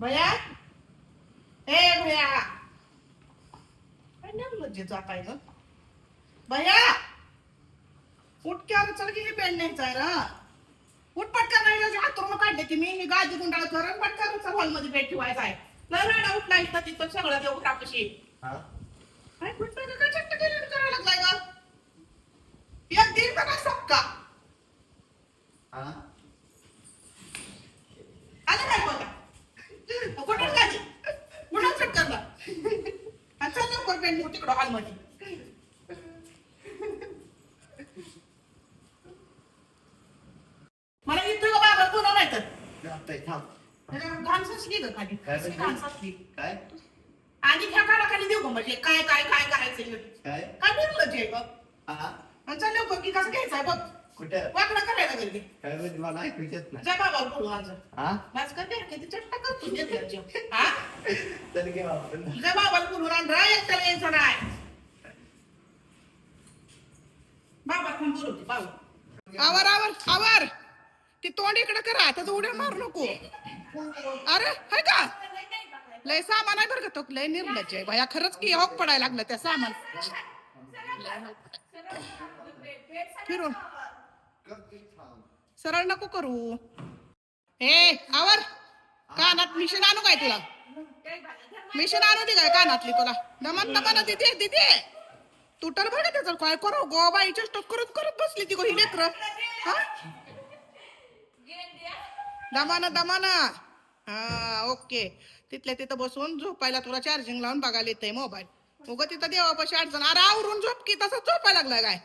भैया ए भैया काय नाही म्हणजे जात आहे ग भैया उठ क्या चल की हे पेन न्यायचा आहे ना उठ पटकन नाही हातून काढले की मी ही गादी गुंडाळ कर पटकन हॉल मध्ये बेड ठेवायचा आहे लय राडा उठला इथं तिथं सगळं देऊ टाकशी काय कुठं काय चट्ट केलं करायला लागलाय ग एक दीड का सक्का आलं काय बोला कुठं गादी कुठं चट करला चल लवकर पेन तिकडं हॉल मध्ये मला इथं बाबा कोणा नाही तर घाण ससली ग खाली घाण ससली काय आणि ह्या कानाखाली देऊ ग म्हणजे काय काय काय करायचं काय काय बोललं जे बघ हा चल लवकर की कसं घ्यायचंय बघ कुठं वाकडं करायला गेली काय म्हणजे मला ऐकूच येत नाही जा बाबा बोलू आज हा माझ का दे किती चट्टा करतो देते हा तर घे बाबा जा बाबाला बोलून आण रा एकट्याला यायचं नाही बाबा पण बोलवते बाबा आवर आवर आवर ती तोंड इकडे करा त्याचं उड्या मारू नको अरे हाय का लय सामान आहे बरं का तो लय निर्लज्ज आहे बाया खरंच की हॉक पडायला लागलं त्या सामान फिरून सरळ नको करू हे आवर कानात मिशन आणू काय तुला मिशन आणू दे काय कानातली तुला दमन दमन दिदे दिदे तुटर बघ त्याचं काय करू गो बाईच्या स्टॉक करत करत बसली ती गो ही लेकर दमाना दमाना हा ओके तिथल्या तिथं बसून झोपायला तुला चार्जिंग लावून बघायला येतंय मोबाईल उगं तिथं देवापाशी अडचण अरे आवरून झोप की तसं झोपायला लागलाय काय